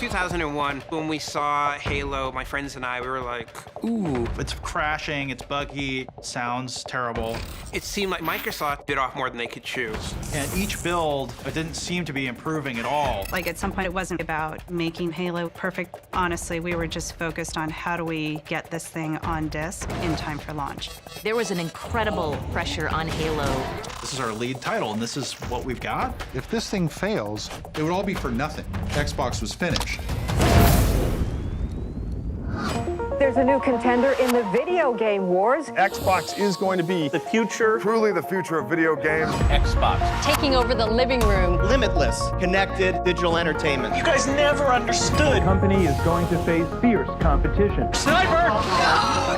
2001, when we saw Halo, my friends and I, we were like, ooh. It's crashing, it's buggy, sounds terrible. It seemed like Microsoft bit off more than they could chew. And each build, it didn't seem to be improving at all. Like, at some point, it wasn't about making Halo perfect. Honestly, we were just focused on how do we get this thing on disc in time for launch. There was an incredible pressure on Halo. This is our lead title, and this is what we've got? If this thing fails, it would all be for nothing. Xbox was finished. There's a new contender in the video game wars. Xbox is going to be the future. Truly the future of video games. Xbox. Taking over the living room. Limitless, connected digital entertainment. You guys never understood. The company is going to face fierce competition. Sniper!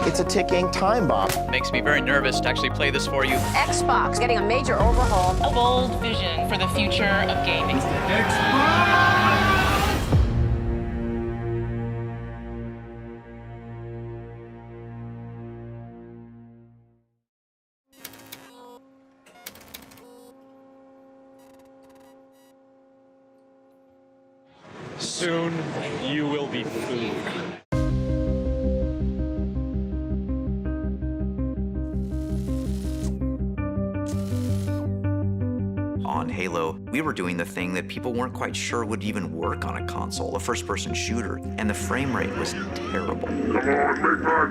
It's a ticking time bomb. Makes me very nervous to actually play this for you. Xbox getting a major overhaul. A bold vision for the future of gaming. Xbox! Soon, you will be food. On Halo, we were doing the thing that people weren't quite sure would even work on a console, a first-person shooter, and the frame rate was terrible. Come on, make my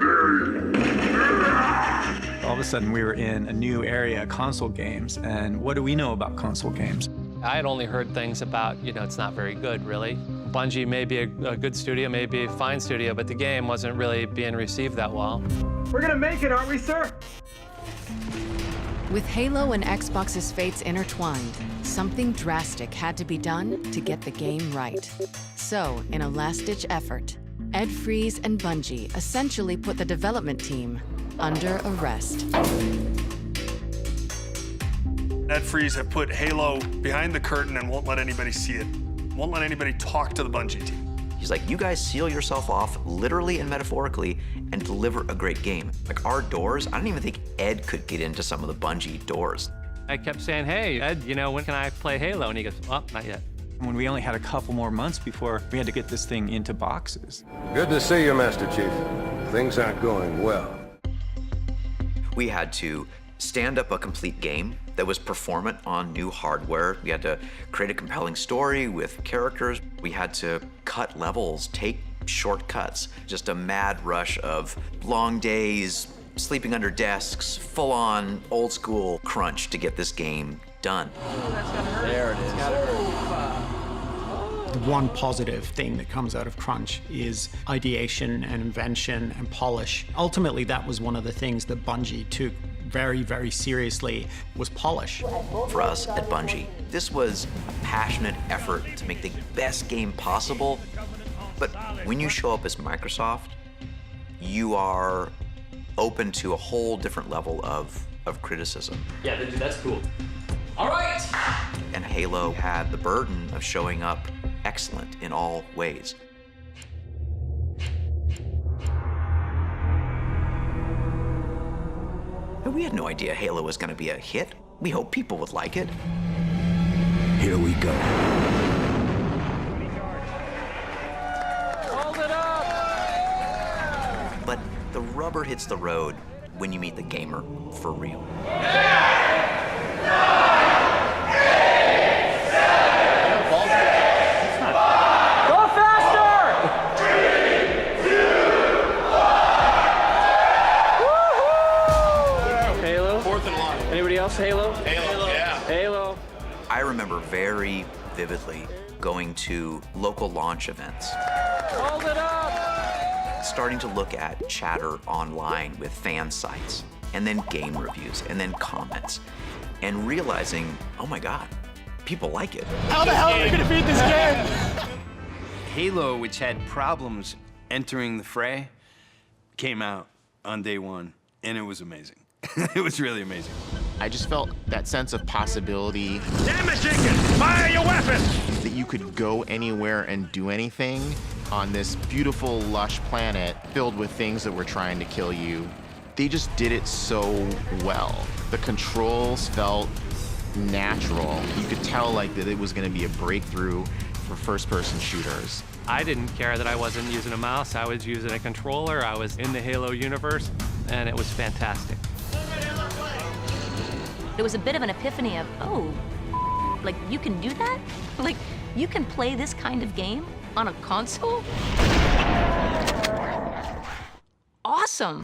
day! All of a sudden, we were in a new area, console games, and what do we know about console games? I had only heard things about, it's not very good, really. Bungie may be a good studio, may be a fine studio, but the game wasn't really being received that well. We're gonna make it, aren't we, sir? With Halo and Xbox's fates intertwined, something drastic had to be done to get the game right. So, in a last-ditch effort, Ed Freeze and Bungie essentially put the development team under arrest. Ed Freeze had put Halo behind the curtain and won't let anybody see it. Won't let anybody talk to the Bungie team. He's like, you guys seal yourself off, literally and metaphorically, and deliver a great game. Like, our doors, I don't even think Ed could get into some of the Bungie doors. I kept saying, hey, Ed, when can I play Halo? And he goes, well, not yet. When we only had a couple more months before we had to get this thing into boxes. Good to see you, Master Chief. Things aren't going well. We had to stand up a complete game that was performant on new hardware. We had to create a compelling story with characters. We had to cut levels, take shortcuts, just a mad rush of long days, sleeping under desks, full-on old school crunch to get this game done. There it is. The one positive thing that comes out of crunch is ideation and invention and polish. Ultimately, that was one of the things that Bungie took very, very seriously, was polish. For us at Bungie, this was a passionate effort to make the best game possible. But when you show up as Microsoft, you are open to a whole different level of criticism. Yeah, that's cool. All right! And Halo had the burden of showing up excellent in all ways. We had no idea Halo was going to be a hit. We hoped people would like it. Here we go. Hold it up! But the rubber hits the road when you meet the gamer for real. 10, 9, 8, 7, 5. Go faster! 3, 2, 1. Halo? Fourth and long. Anybody else Halo? Halo, yeah. Halo. I remember very vividly going to local launch events. Hold it up! Starting to look at chatter online with fan sites, and then game reviews, and then comments, and realizing, oh my God, people like it. How the hell are we gonna beat this game? Halo, which had problems entering the fray, came out on day one, and it was amazing. It was really amazing. I just felt that sense of possibility. Damn it, Jenkins! Fire your weapon! That you could go anywhere and do anything on this beautiful, lush planet filled with things that were trying to kill you. They just did it so well. The controls felt natural. You could tell that it was going to be a breakthrough for first-person shooters. I didn't care that I wasn't using a mouse. I was using a controller. I was in the Halo universe, and it was fantastic. It was a bit of an epiphany of, oh, like you can do that? Like you can play this kind of game on a console? Awesome.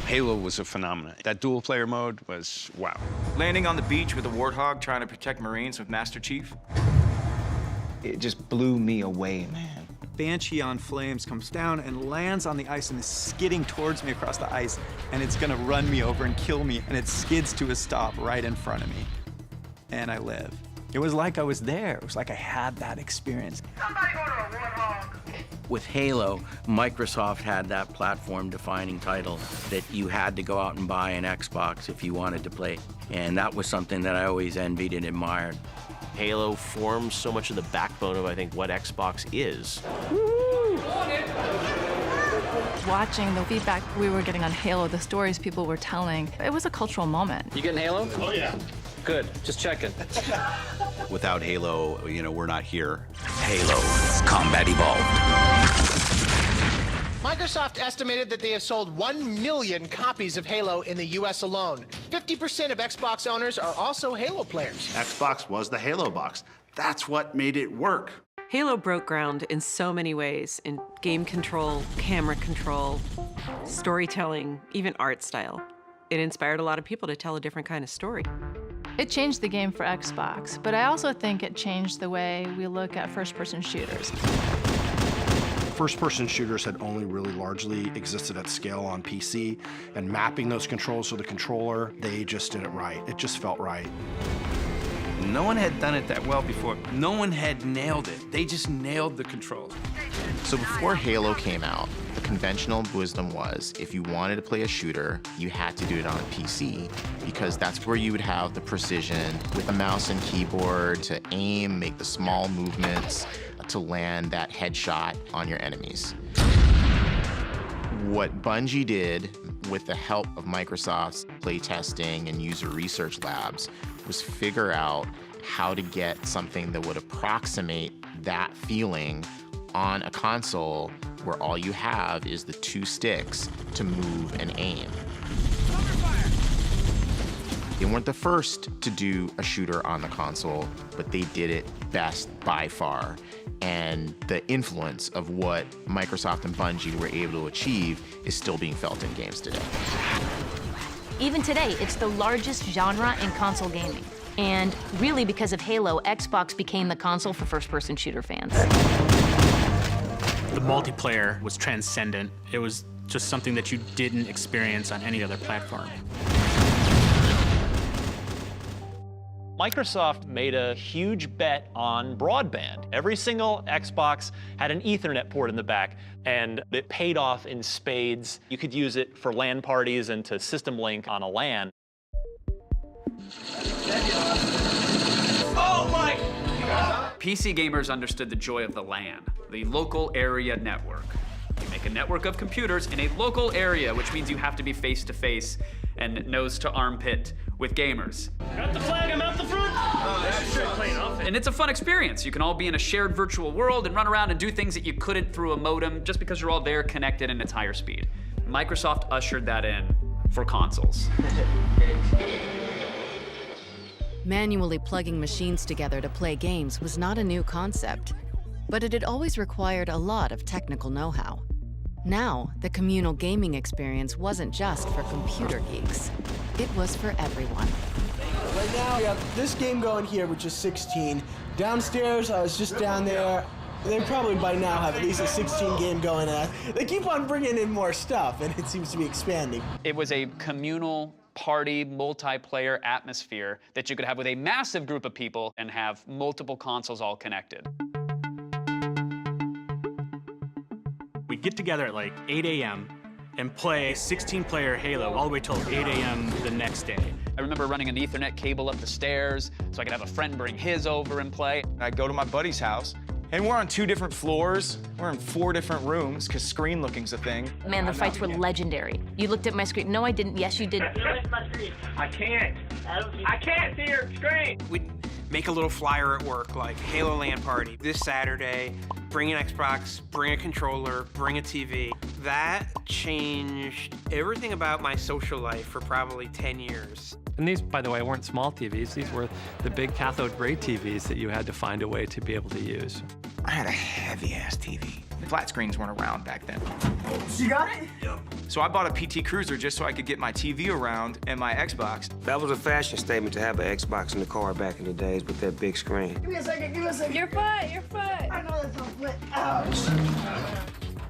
Halo was a phenomenon. That dual player mode was wow. Landing on the beach with a warthog trying to protect Marines with Master Chief. It just blew me away, man. Banshee on flames comes down and lands on the ice and is skidding towards me across the ice, and it's gonna run me over and kill me, and it skids to a stop right in front of me. And I live. It was like I was there. It was like I had that experience. With Halo, Microsoft had that platform-defining title that you had to go out and buy an Xbox if you wanted to play. And that was something that I always envied and admired. Halo forms so much of the backbone of, I think, what Xbox is. Watching the feedback we were getting on Halo, the stories people were telling, it was a cultural moment. You getting Halo? Oh, yeah. Good, just checking. Without Halo, you know, we're not here. Halo, Combat Evolved. Microsoft estimated that they have sold 1 million copies of Halo in the US alone. 50% of Xbox owners are also Halo players. Xbox was the Halo box. That's what made it work. Halo broke ground in so many ways, in game control, camera control, storytelling, even art style. It inspired a lot of people to tell a different kind of story. It changed the game for Xbox, but I also think it changed the way we look at first-person shooters. First-person shooters had only really largely existed at scale on PC, and mapping those controls to the controller, they just did it right. It just felt right. No one had done it that well before. No one had nailed it. They just nailed the controls. So before Halo came out, the conventional wisdom was if you wanted to play a shooter, you had to do it on a PC because that's where you would have the precision with a mouse and keyboard to aim, make the small movements, to land that headshot on your enemies. What Bungie did with the help of Microsoft's playtesting and user research labs was figure out how to get something that would approximate that feeling on a console where all you have is the 2 sticks to move and aim. They weren't the first to do a shooter on the console, but they did it best by far. And the influence of what Microsoft and Bungie were able to achieve is still being felt in games today. Even today, it's the largest genre in console gaming. And really, because of Halo, Xbox became the console for first-person shooter fans. The multiplayer was transcendent. It was just something that you didn't experience on any other platform. Microsoft made a huge bet on broadband. Every single Xbox had an Ethernet port in the back, and it paid off in spades. You could use it for LAN parties and to system link on a LAN. Oh my! PC gamers understood the joy of the LAN, the local area network. You make a network of computers in a local area, which means you have to be face-to-face and nose-to-armpit with gamers. Got the flag, I'm out the front! And it's a fun experience. You can all be in a shared virtual world and run around and do things that you couldn't through a modem just because you're all there connected and it's higher speed. Microsoft ushered that in for consoles. Manually plugging machines together to play games was not a new concept, but it had always required a lot of technical know-how. Now, the communal gaming experience wasn't just for computer geeks. It was for everyone. Right now, we have this game going here, which is 16. Downstairs, I was just down there. They probably by now have at least a 16 game going on. They keep on bringing in more stuff, and it seems to be expanding. It was a communal party, multiplayer atmosphere that you could have with a massive group of people and have multiple consoles all connected. We'd get together at like 8 a.m. and play 16-player Halo all the way till 8 a.m. the next day. I remember running an Ethernet cable up the stairs so I could have a friend bring his over and play. I'd go to my buddy's house, and we're on 2 different floors. We're in 4 different rooms, because screen looking's a thing. Man, the fights were legendary. You looked at my screen. No, I didn't. Yes, you did. I can't. I can't see your screen. We'd make a little flyer at work, like Halo LAN party this Saturday, bring an Xbox, bring a controller, bring a TV. That changed everything about my social life for probably 10 years. And these, by the way, weren't small TVs. These were the big cathode ray TVs that you had to find a way to be able to use. I had a heavy-ass TV. Flat screens weren't around back then. You got it? Yep. So I bought a PT Cruiser just so I could get my TV around and my Xbox. That was a fashion statement to have an Xbox in the car back in the days with that big screen. Give me a second, give me a second. Your foot, your foot. I know that's a foot. Ouch.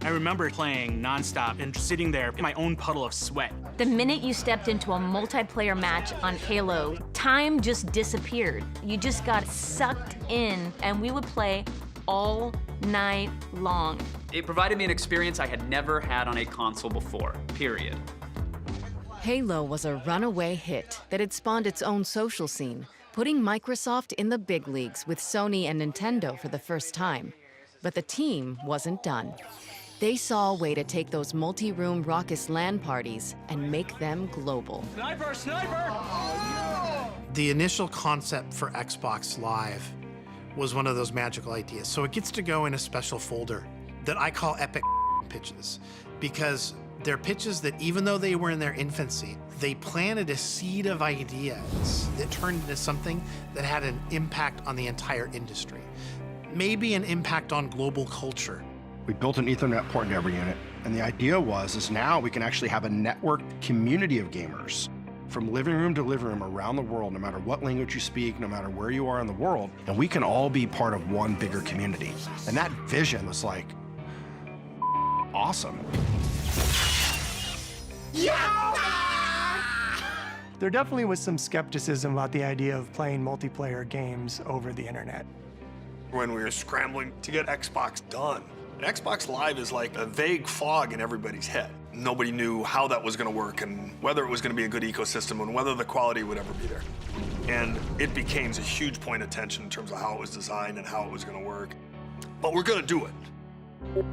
I remember playing nonstop and sitting there in my own puddle of sweat. The minute you stepped into a multiplayer match on Halo, time just disappeared. You just got sucked in, and we would play all night long. It provided me an experience I had never had on a console before, period. Halo was a runaway hit that had spawned its own social scene, putting Microsoft in the big leagues with Sony and Nintendo for the first time. But the team wasn't done. They saw a way to take those multi-room raucous LAN parties and make them global. Sniper, sniper! The initial concept for Xbox Live was one of those magical ideas. So it gets to go in a special folder that I call epic pitches, because they're pitches that, even though they were in their infancy, they planted a seed of ideas that turned into something that had an impact on the entire industry, maybe an impact on global culture. We built an Ethernet port in every unit, and the idea is now we can actually have a networked community of gamers from living room to living room around the world, no matter what language you speak, no matter where you are in the world, and we can all be part of one bigger community. And that vision was like, awesome. There definitely was some skepticism about the idea of playing multiplayer games over the internet. When we were scrambling to get Xbox done, Xbox Live is like a vague fog in everybody's head. Nobody knew how that was going to work and whether it was going to be a good ecosystem and whether the quality would ever be there. And it became a huge point of tension in terms of how it was designed and how it was going to work. But we're going to do it.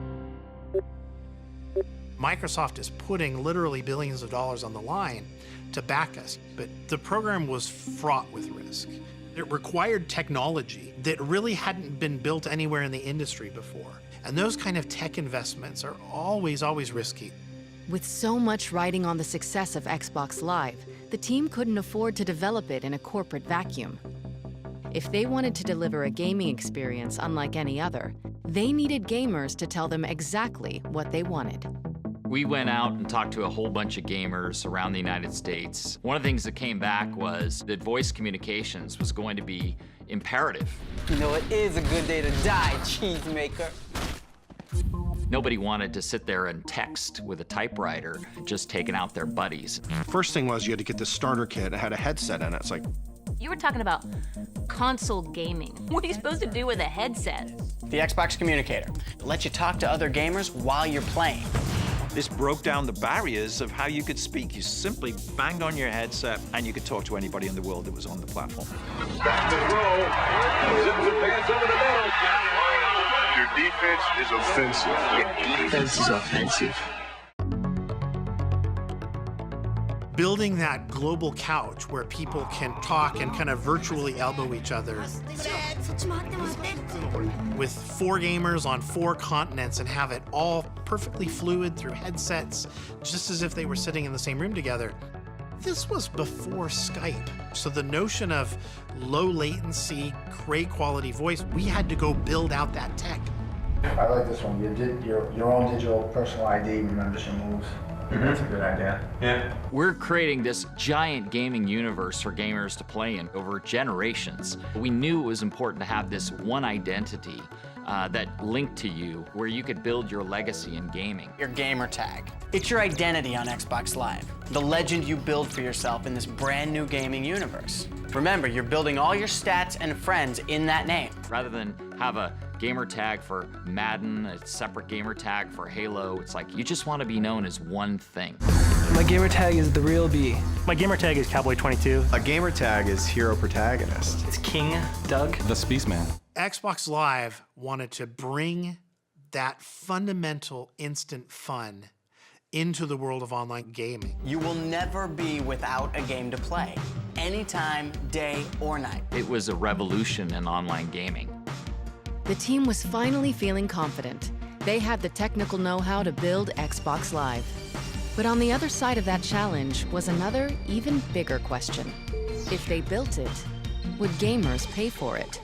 Microsoft is putting literally billions of dollars on the line to back us, but the program was fraught with risk. It required technology that really hadn't been built anywhere in the industry before. And those kind of tech investments are always risky. With so much riding on the success of Xbox Live, the team couldn't afford to develop it in a corporate vacuum. If they wanted to deliver a gaming experience unlike any other, they needed gamers to tell them exactly what they wanted. We went out and talked to a whole bunch of gamers around the United States. One of the things that came back was that voice communications was going to be imperative. You know, it is a good day to die, cheesemaker. Nobody wanted to sit there and text with a typewriter, just taking out their buddies. First thing was you had to get this starter kit. It had a headset in it. It's like, You were talking about console gaming. What are you supposed to do with a headset? The Xbox Communicator. It lets you talk to other gamers while you're playing. This broke down the barriers of how you could speak. You simply banged on your headset and you could talk to anybody in the world that was on the platform. Your defense is offensive. Your defense is offensive. Building that global couch where people can talk and kind of virtually elbow each other with 4 gamers on 4 continents and have it all perfectly fluid through headsets, just as if they were sitting in the same room together. This was before Skype. So the notion of low latency, great quality voice, we had to go build out that tech. I like this one. You did your own digital personal ID remembers your moves. That's a good idea. Yeah. We're creating this giant gaming universe for gamers to play in over generations. We knew it was important to have this one identity that linked to you, where you could build your legacy in gaming. Your gamer tag. It's your identity on Xbox Live. The legend you build for yourself in this brand new gaming universe. Remember, you're building all your stats and friends in that name. Rather than have a gamer tag for Madden, a separate gamer tag for Halo, it's like you just want to be known as one thing. My gamer tag is the real B. My gamer tag is Cowboy22. A gamer tag is Hero Protagonist. It's King Doug. The Spaceman. Xbox Live wanted to bring that fundamental instant fun into the world of online gaming. You will never be without a game to play, anytime, day or night. It was a revolution in online gaming. The team was finally feeling confident. They had the technical know-how to build Xbox Live. But on the other side of that challenge was another, even bigger question. If they built it, would gamers pay for it?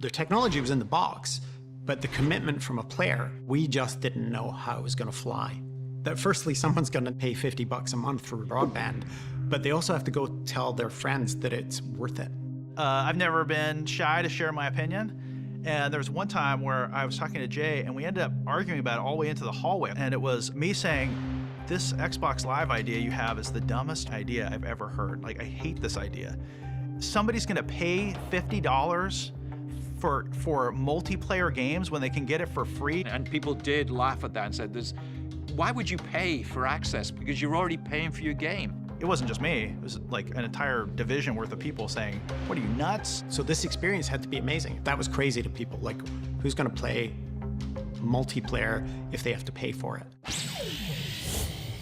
The technology was in the box, but the commitment from a player, we just didn't know how it was going to fly. That firstly, someone's going to pay $50 a month for broadband, but they also have to go tell their friends that it's worth it. I've never been shy to share my opinion. And there was one time where I was talking to Jay, and we ended up arguing about it all the way into the hallway. And it was me saying, this Xbox Live idea you have is the dumbest idea I've ever heard. Like, I hate this idea. Somebody's gonna pay $50 for multiplayer games when they can get it for free. And people did laugh at that and said, why would you pay for access? Because you're already paying for your game. It wasn't just me. It was like an entire division worth of people saying, what are you, nuts? So this experience had to be amazing. That was crazy to people. Like, who's gonna play multiplayer if they have to pay for it?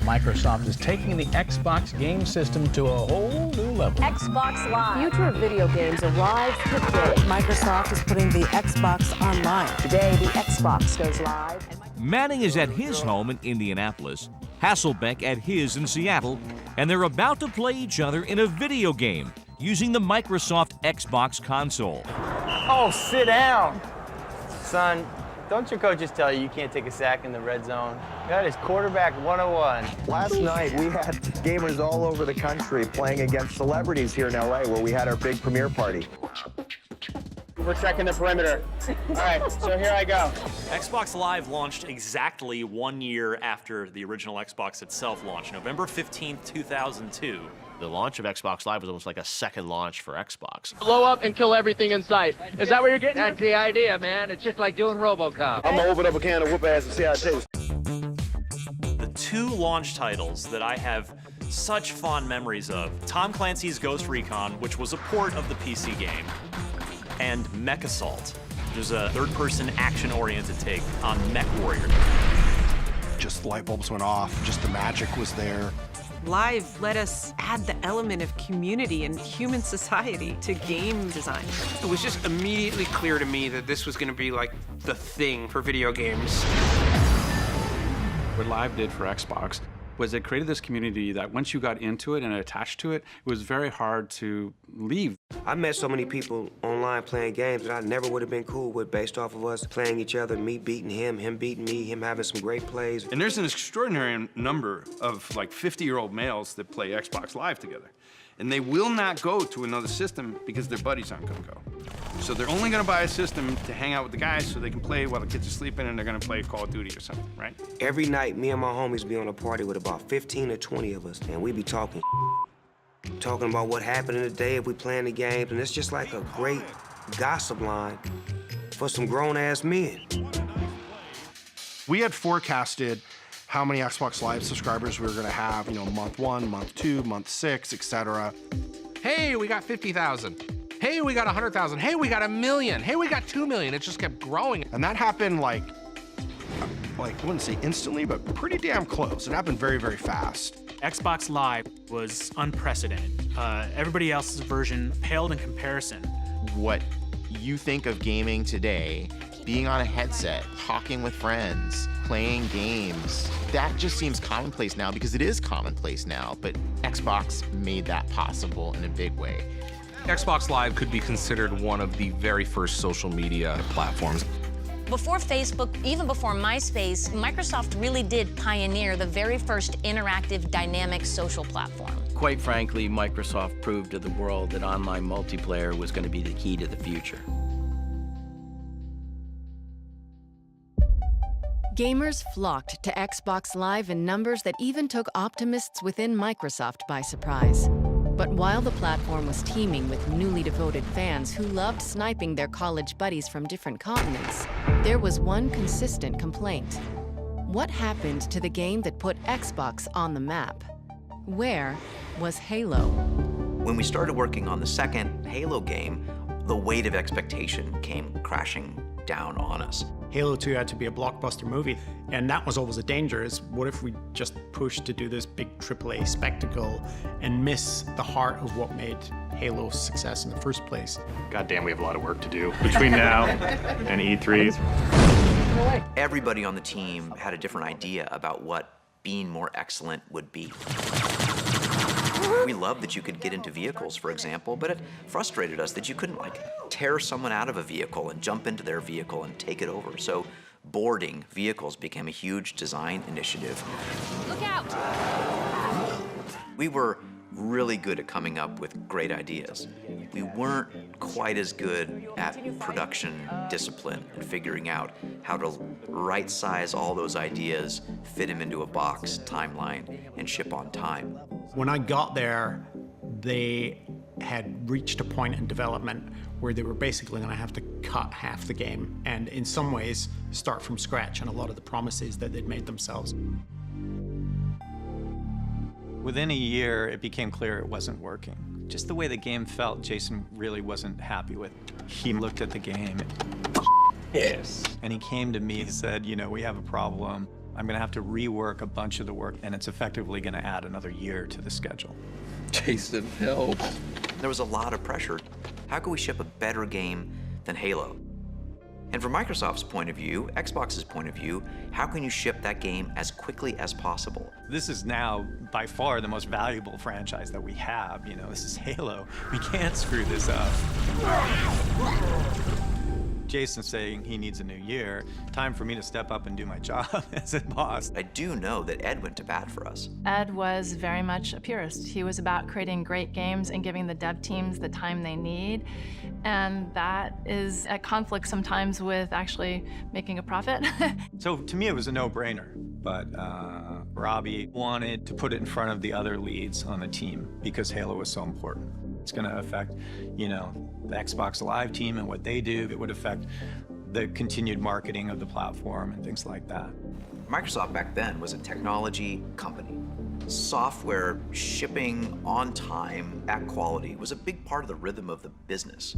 Microsoft is taking the Xbox game system to a whole new level. Xbox Live. Future of video games arrives today. Microsoft is putting the Xbox online. Today, the Xbox goes live. Manning is at his home in Indianapolis, Hasselbeck at his in Seattle, and they're about to play each other in a video game using the Microsoft Xbox console. Oh, sit down. Son, don't your coaches tell you you can't take a sack in the red zone? That is quarterback 101. Last night, we had gamers all over the country playing against celebrities here in LA where we had our big premiere party. We're checking the perimeter. All right, so here I go. Xbox Live launched exactly 1 year after the original Xbox itself launched, November 15th, 2002. The launch of Xbox Live was almost like a second launch for Xbox. Blow up and kill everything in sight. Is that what you're getting? That's the idea, man. It's just like doing RoboCop. I'm gonna open up a can of whoop ass and see how it tastes. The two launch titles that I have such fond memories of, Tom Clancy's Ghost Recon, which was a port of the PC game, and Mech Assault, which is a third-person action-oriented take on Mech Warrior. Just light bulbs went off, just the magic was there. Live let us add the element of community and human society to game design. It was just immediately clear to me that this was going to be like the thing for video games. What Live did for Xbox was it created this community that once you got into it and attached to it, it was very hard to leave. I met so many people online playing games that I never would have been cool with based off of us playing each other, me beating him, him beating me, him having some great plays. And there's an extraordinary number of like 50-year-old males that play Xbox Live together. And they will not go to another system because their buddies aren't gonna go. So they're only gonna buy a system to hang out with the guys so they can play while the kids are sleeping and they're gonna play Call of Duty or something, right? Every night, me and my homies be on a party with about 15 or 20 of us, and we be talking about what happened in the day if we playing the games, and it's just like a great gossip line for some grown-ass men. We had forecasted how many Xbox Live subscribers we were gonna have, you know, month 1, month 2, month 6, etc. Hey, we got 50,000. Hey, we got 100,000. Hey, we got 1 million. Hey, we got 2 million. It just kept growing. And that happened like I wouldn't say instantly, but pretty damn close. It happened very, very fast. Xbox Live was unprecedented. Everybody else's version paled in comparison. What you think of gaming today, being on a headset, talking with friends, playing games, that just seems commonplace now because it is commonplace now, but Xbox made that possible in a big way. Xbox Live could be considered one of the very first social media platforms. Before Facebook, even before MySpace, Microsoft really did pioneer the very first interactive, dynamic social platform. Quite frankly, Microsoft proved to the world that online multiplayer was going to be the key to the future. Gamers flocked to Xbox Live in numbers that even took optimists within Microsoft by surprise. But while the platform was teeming with newly devoted fans who loved sniping their college buddies from different continents, there was one consistent complaint. What happened to the game that put Xbox on the map? Where was Halo? When we started working on the second Halo game, the weight of expectation came crashing down on us. Halo 2 had to be a blockbuster movie, and that was always a danger, is what if we just pushed to do this big AAA spectacle and miss the heart of what made Halo a success in the first place? God damn, we have a lot of work to do between now and E3. Everybody on the team had a different idea about what being more excellent would be. We loved that you could get into vehicles, for example, but it frustrated us that you couldn't, like, tear someone out of a vehicle and jump into their vehicle and take it over. So boarding vehicles became a huge design initiative. Look out! We were really good at coming up with great ideas. We weren't quite as good at production discipline and figuring out how to right-size all those ideas, fit them into a box, timeline, and ship on time. When I got there, they had reached a point in development where they were basically going to have to cut half the game and in some ways start from scratch on a lot of the promises that they'd made themselves. Within a year, it became clear it wasn't working. Just the way the game felt, Jason really wasn't happy with. He looked at the game. Yes. And he came to me and said, you know, we have a problem. I'm gonna have to rework a bunch of the work, and it's effectively gonna add another year to the schedule. Jason, help. There was a lot of pressure. How could we ship a better game than Halo? And from Microsoft's point of view, Xbox's point of view, how can you ship that game as quickly as possible? This is now, by far, the most valuable franchise that we have. You know, this is Halo. We can't screw this up. Jason's saying he needs a new year. Time for me to step up and do my job as a boss. I do know that Ed went to bat for us. Ed was very much a purist. He was about creating great games and giving the dev teams the time they need. And that is at conflict sometimes with actually making a profit. So to me, it was a no-brainer. But Robbie wanted to put it in front of the other leads on the team because Halo was so important. It's going to affect, you know, the Xbox Live team and what they do. It would affect the continued marketing of the platform and things like that. Microsoft back then was a technology company. Software shipping on time at quality was a big part of the rhythm of the business.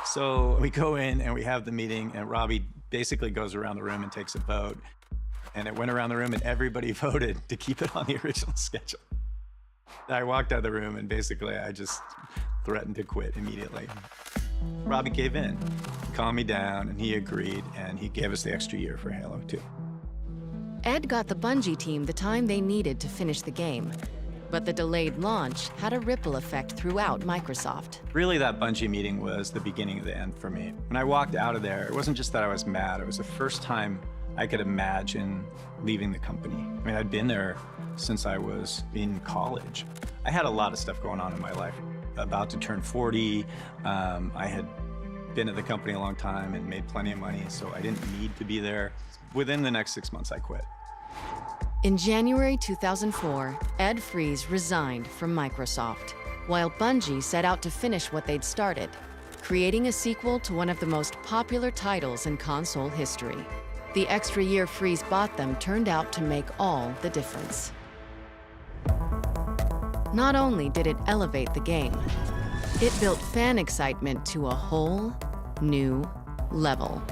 So we go in and we have the meeting, and Robbie basically goes around the room and takes a vote. And it went around the room and everybody voted to keep it on the original schedule. I walked out of the room and basically I just threatened to quit immediately. Robbie gave in, calmed me down, and he agreed, and he gave us the extra year for Halo 2. Ed got the Bungie team the time they needed to finish the game, but the delayed launch had a ripple effect throughout Microsoft. Really, that Bungie meeting was the beginning of the end for me. When I walked out of there, it wasn't just that I was mad, it was the first time I could imagine leaving the company. I mean, I'd been there since I was in college. I had a lot of stuff going on in my life. About to turn 40, I had been at the company a long time and made plenty of money, so I didn't need to be there. Within the next 6 months, I quit. In January 2004, Ed Fries resigned from Microsoft, while Bungie set out to finish what they'd started, creating a sequel to one of the most popular titles in console history. The extra year Fries bought them turned out to make all the difference. Not only did it elevate the game, it built fan excitement to a whole new level.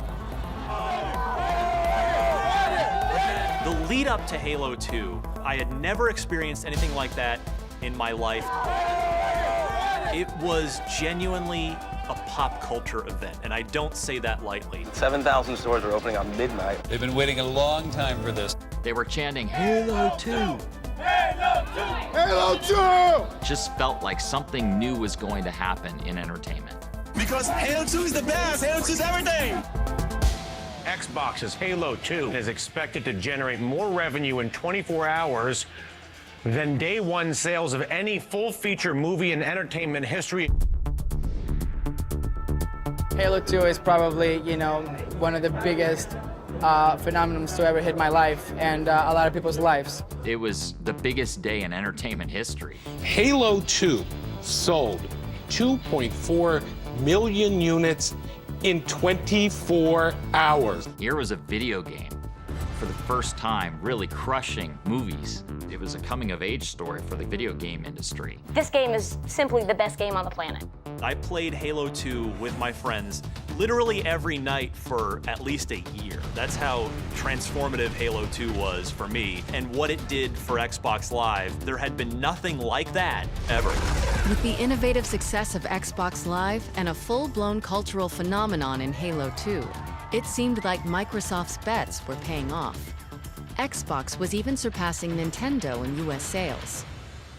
The lead up to Halo 2, I had never experienced anything like that in my life. It was genuinely a pop culture event, and I don't say that lightly. 7,000 stores are opening on midnight. They've been waiting a long time for this. They were chanting, Halo 2! Halo 2! Halo 2! Just felt like something new was going to happen in entertainment. Because Halo 2 is the best! Halo 2 is everything! Xbox's Halo 2 is expected to generate more revenue in 24 hours than day one sales of any full-feature movie in entertainment history. Halo 2 is probably, you know, one of the biggest phenomenons to ever hit my life and a lot of people's lives. It was the biggest day in entertainment history. Halo 2 sold 2.4 million units in 24 hours. Here was a video game, for the first time, really crushing movies. It was a coming-of-age story for the video game industry. This game is simply the best game on the planet. I played Halo 2 with my friends literally every night for at least a year. That's how transformative Halo 2 was for me, and what it did for Xbox Live. There had been nothing like that ever. With the innovative success of Xbox Live and a full-blown cultural phenomenon in Halo 2, it seemed like Microsoft's bets were paying off. Xbox was even surpassing Nintendo in US sales.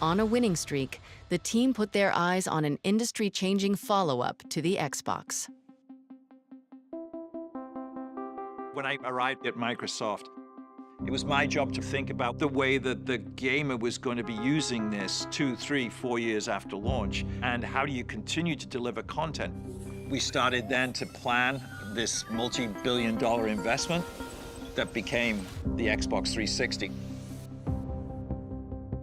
On a winning streak, the team put their eyes on an industry-changing follow-up to the Xbox. When I arrived at Microsoft, it was my job to think about the way that the gamer was going to be using this 2, 3, 4 years after launch, and how do you continue to deliver content. We started then to plan this multi-billion-dollar investment that became the Xbox 360.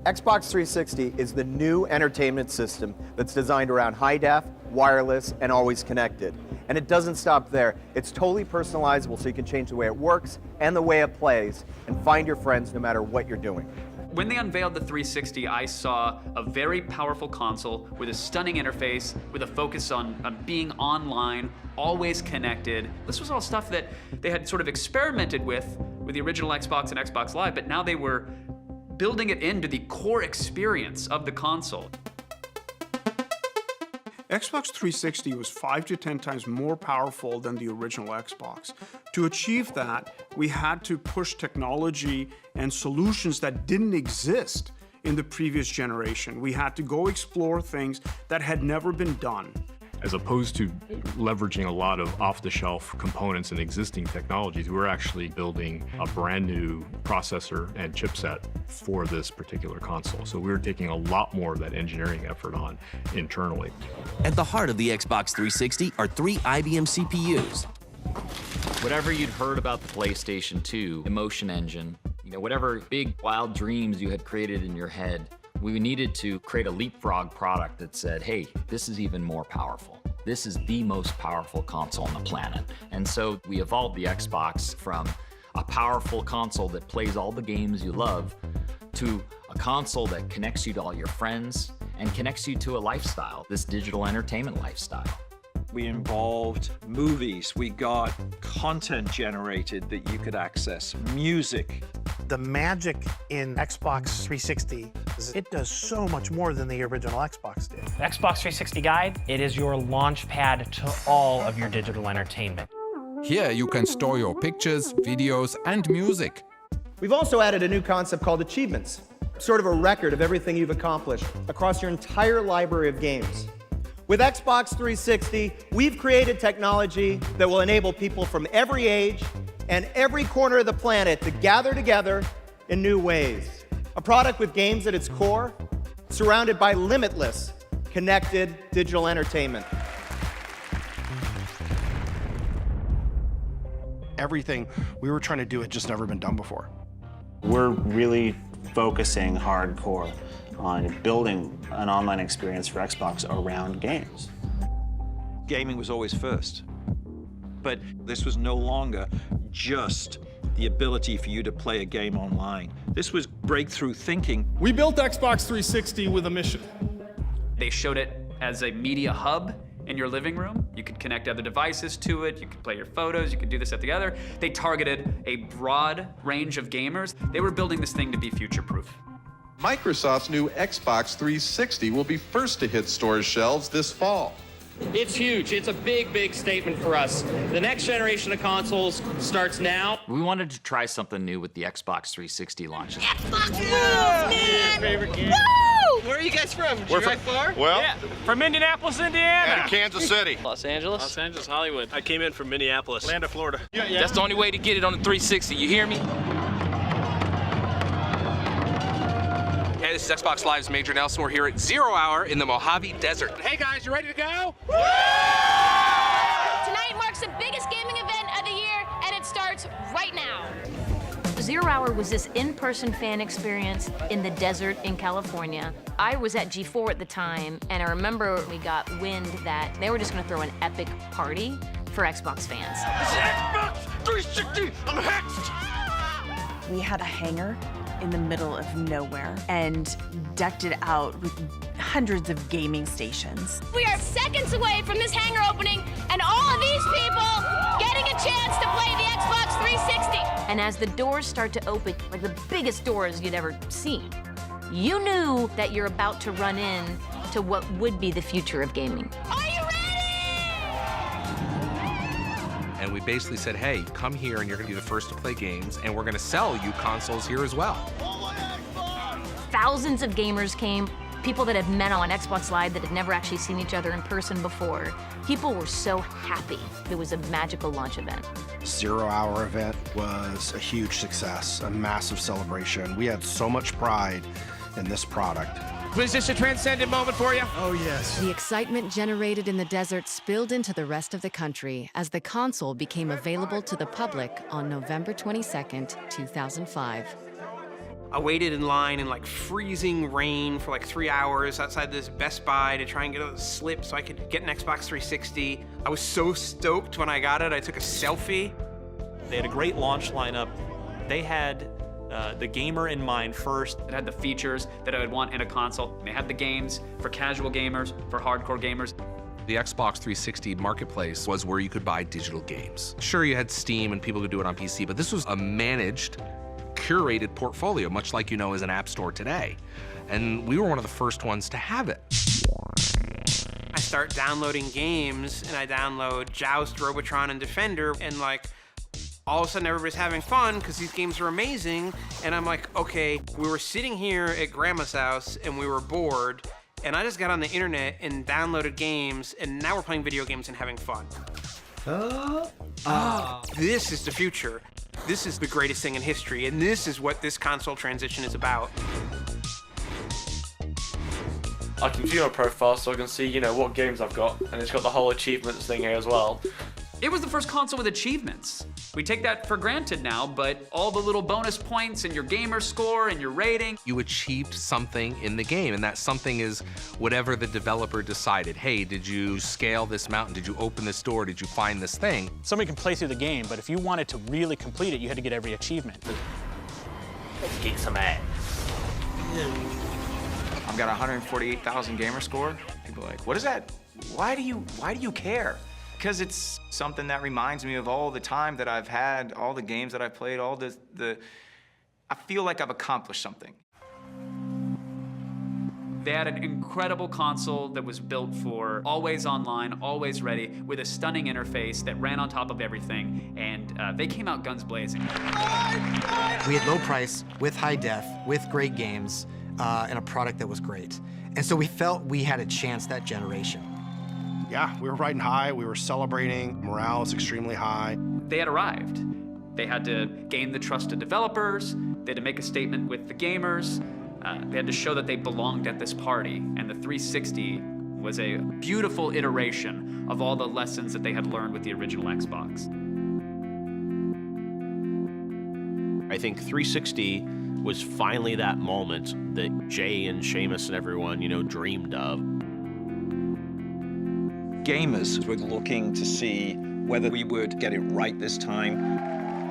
Xbox 360 is the new entertainment system that's designed around high def, wireless, and always connected. And it doesn't stop there. It's totally personalizable, so you can change the way it works and the way it plays and find your friends no matter what you're doing. When they unveiled the 360, I saw a very powerful console with a stunning interface, with a focus on being online, always connected. This was all stuff that they had sort of experimented with the original Xbox and Xbox Live, but now they were building it into the core experience of the console. Xbox 360 was 5 to 10 times more powerful than the original Xbox. To achieve that, we had to push technology and solutions that didn't exist in the previous generation. We had to go explore things that had never been done. As opposed to leveraging a lot of off-the-shelf components and existing technologies, we're actually building a brand new processor and chipset for this particular console. So we're taking a lot more of that engineering effort on internally. At the heart of the Xbox 360 are 3 IBM CPUs. Whatever you'd heard about the PlayStation 2 emotion engine, whatever big wild dreams you had created in your head, we needed to create a leapfrog product that said, hey, this is even more powerful. This is the most powerful console on the planet. And so we evolved the Xbox from a powerful console that plays all the games you love to a console that connects you to all your friends and connects you to a lifestyle, this digital entertainment lifestyle. We involved movies, we got content generated that you could access, music. The magic in Xbox 360 is it does so much more than the original Xbox did. Xbox 360 Guide, it is your launch pad to all of your digital entertainment. Here you can store your pictures, videos, and music. We've also added a new concept called achievements, sort of a record of everything you've accomplished across your entire library of games. With Xbox 360, we've created technology that will enable people from every age and every corner of the planet to gather together in new ways. A product with games at its core, surrounded by limitless, connected digital entertainment. Everything we were trying to do had just never been done before. We're really focusing hardcore on building an online experience for Xbox around games. Gaming was always first, but this was no longer just the ability for you to play a game online. This was breakthrough thinking. We built Xbox 360 with a mission. They showed it as a media hub in your living room. You could connect other devices to it, you could play your photos, you could do this, that, the other. They targeted a broad range of gamers. They were building this thing to be future-proof. Microsoft's new Xbox 360 will be first to hit stores' shelves this fall. It's huge. It's a big, big statement for us. The next generation of consoles starts now. We wanted to try something new with the Xbox 360 launch. Xbox rules, man! Favorite game. Woo! Where are you guys from? Did We're you drive far? Well, yeah. From Indianapolis, Indiana. And Kansas City. Los Angeles, Hollywood. I came in from Minneapolis. Land of Florida. Yeah. That's the only way to get it on the 360. You hear me? Hey, this is Xbox Live's Major Nelson. We're here at 0 Hour in the Mojave Desert. Hey guys, you ready to go? Tonight marks the biggest gaming event of the year, and it starts right now. 0 Hour was this in-person fan experience in the desert in California. I was at G4 at the time, and I remember we got wind that they were just gonna throw an epic party for Xbox fans. This is Xbox 360, I'm hexed! We had a hangar in the middle of nowhere and decked it out with hundreds of gaming stations. We are seconds away from this hangar opening and all of these people getting a chance to play the Xbox 360. And as the doors start to open, like the biggest doors you'd ever seen, you knew that you're about to run in to what would be the future of gaming. Are you And we basically said, hey, come here and you're gonna be the first to play games, and we're gonna sell you consoles here as well. Thousands of gamers came, people that had met on Xbox Live that had never actually seen each other in person before. People were so happy. It was a magical launch event. 0 Hour event was a huge success, a massive celebration. We had so much pride in this product. Was this a transcendent moment for you? Oh, yes. The excitement generated in the desert spilled into the rest of the country as the console became available to the public on November 22nd, 2005. I waited in line in like freezing rain for like 3 hours outside this Best Buy to try and get a slip so I could get an Xbox 360. I was so stoked when I got it. I took a selfie. They had a great launch lineup. They had the gamer in mind first. It had the features that I would want in a console. They had the games for casual gamers, for hardcore gamers. The Xbox 360 marketplace was where you could buy digital games. Sure, you had Steam and people could do it on PC, but this was a managed, curated portfolio, much like you know as an app store today. And we were one of the first ones to have it. I start downloading games and I download Joust, Robotron, and Defender, and like, all of a sudden everybody's having fun because these games are amazing. And I'm like, okay, we were sitting here at grandma's house and we were bored, and I just got on the internet and downloaded games, and now we're playing video games and having fun. This is the future. This is the greatest thing in history, and this is what this console transition is about. I can view my profile so I can see, what games I've got, and it's got the whole achievements thing here as well. It was the first console with achievements. We take that for granted now, but all the little bonus points and your gamer score and your rating. You achieved something in the game, and that something is whatever the developer decided. Hey, did you scale this mountain? Did you open this door? Did you find this thing? Somebody can play through the game, but if you wanted to really complete it, you had to get every achievement. Let's get some ass. I've got 148,000 gamer score. People are like, what is that? Why do you care? Because it's something that reminds me of all the time that I've had, all the games that I've played, all I feel like I've accomplished something. They had an incredible console that was built for always online, always ready, with a stunning interface that ran on top of everything, and they came out guns blazing. We had low price, with high def, with great games, and a product that was great. And so we felt we had a chance that generation. Yeah, we were riding high, we were celebrating, morale was extremely high. They had arrived. They had to gain the trust of developers, they had to make a statement with the gamers, they had to show that they belonged at this party, and the 360 was a beautiful iteration of all the lessons that they had learned with the original Xbox. I think 360 was finally that moment that Jay and Seamus and everyone, dreamed of. Gamers were looking to see whether we would get it right this time,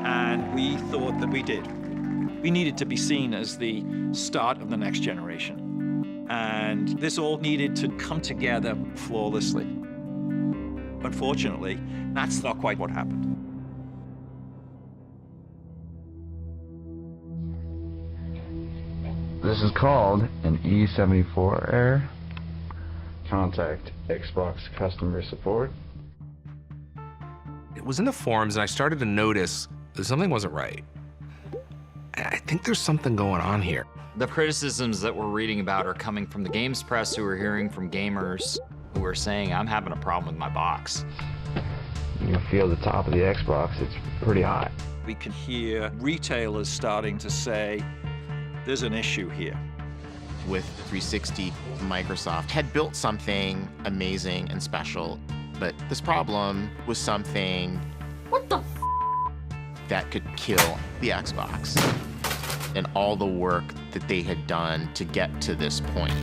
and we thought that we did. We needed to be seen as the start of the next generation, and this all needed to come together flawlessly. Unfortunately, that's not quite what happened. This is called an E74 error. Contact Xbox customer support. It was in the forums, and I started to notice that something wasn't right. I think there's something going on here. The criticisms that we're reading about are coming from the games press, who are hearing from gamers who are saying, I'm having a problem with my box. You feel the top of the Xbox, it's pretty hot. We could hear retailers starting to say, there's an issue here. With 360, Microsoft had built something amazing and special, but this problem was something that could kill the Xbox and all the work that they had done to get to this point.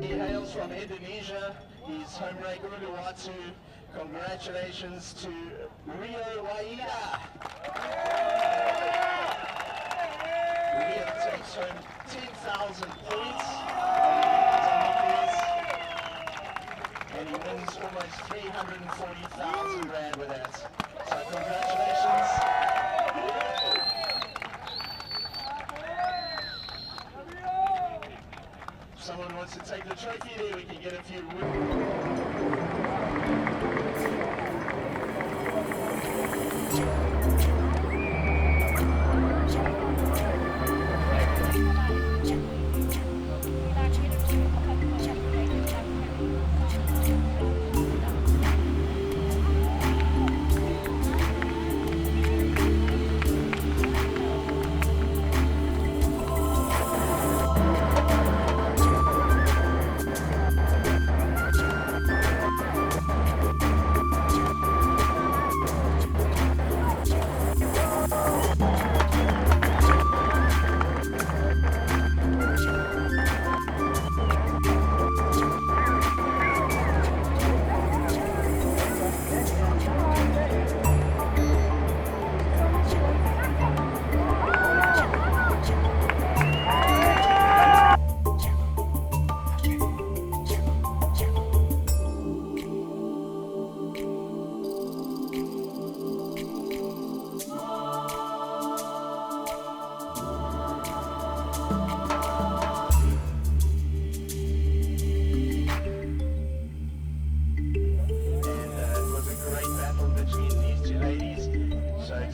He hails from Indonesia. He's home break Uluwatu. Congratulations to Rio Waida. Rio takes home 10,000 points. And he wins almost 340,000 Rand with that. So congratulations. If someone wants to take the trophy there, we can get a few.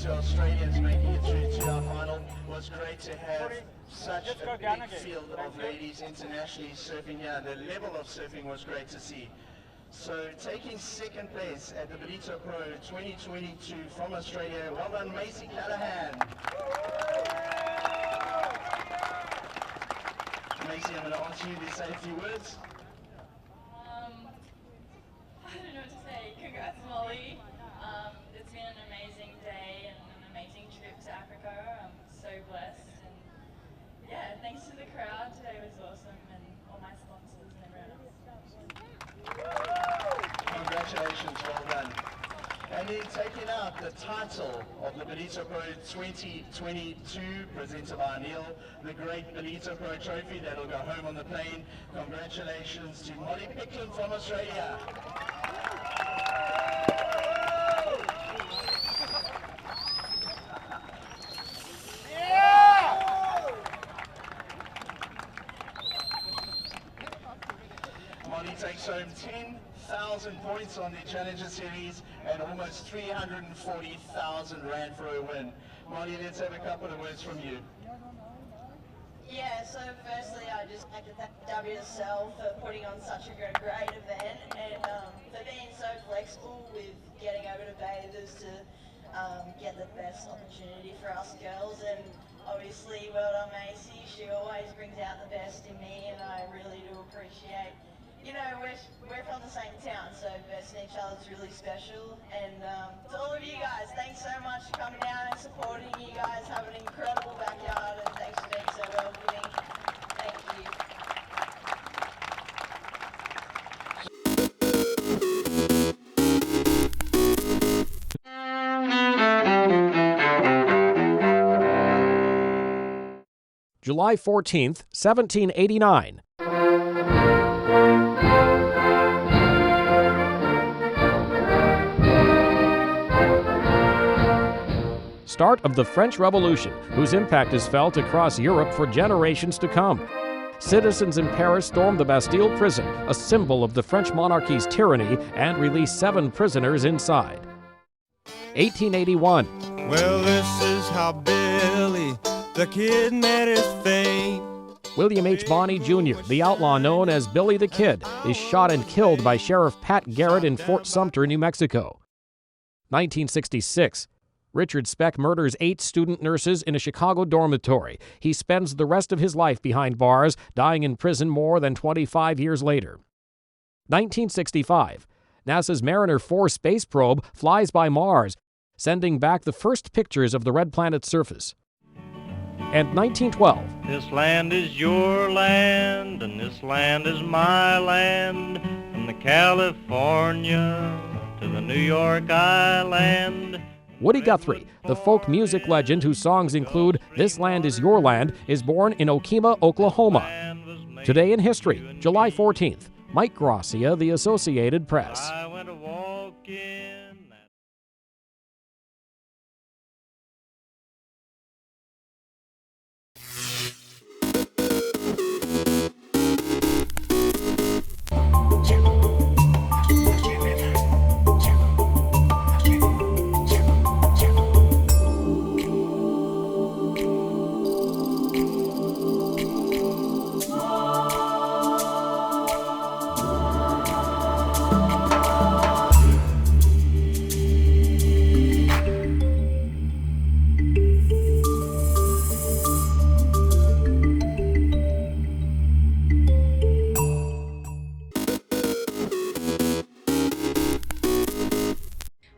Australians making it through to our final. It was great to have such a big field of ladies internationally surfing here. The level of surfing was great to see. So taking second place at the Belito Pro 2022 from Australia, well done Macy Callahan. Macy, I'm going to ask you to say a few words. I don't know what to say. Congrats, Molly. It's been an amazing day and an amazing trip to Africa. I'm so blessed. And yeah, thanks to the crowd. Today was awesome, and all my sponsors and everyone else. Congratulations, well done. And then taking out the title of the Belito Pro 2022, presented by Neil, the great Belito Pro trophy that'll go home on the plane. Congratulations to Molly Picklin from Australia. Molly takes home 10,000 points on the Challenger Series and almost 340,000 Rand for a win. Molly, let's have a couple of words from you. Yeah, so firstly I just like to thank WSL for putting on such a great event and for being so flexible with getting over to Bathers to get the best opportunity for us girls, and obviously well done Macy, she always brings out the best in me and I really do appreciate, you know, we're from the same town, so versing each other is really special. And to all of you guys, thanks so much for coming down and supporting. You guys have an incredible backyard, and thanks for being so welcoming. Thank you. July 14th, 1789. Start of the French Revolution, whose impact is felt across Europe for generations to come. Citizens in Paris stormed the Bastille prison, a symbol of the French monarchy's tyranny, and released 7 prisoners inside. 1881. Well, this is how Billy the Kid met his fame. William H. Bonney Jr., the outlaw known as Billy the Kid, is shot and killed by Sheriff Pat Garrett in Fort Sumter, New Mexico. 1966. Richard Speck murders 8 student nurses in a Chicago dormitory. He spends the rest of his life behind bars, dying in prison more than 25 years later. 1965. NASA's Mariner 4 space probe flies by Mars, sending back the first pictures of the red planet's surface. and 1912. This land is your land, and this land is my land, from the California to the New York Island. Woody Guthrie, the folk music legend whose songs include This Land Is Your Land, is born in Okemah, Oklahoma. Today in history, July 14th, Mike Gracia, The Associated Press.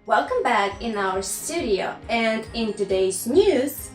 Welcome back in our studio, and in today's news,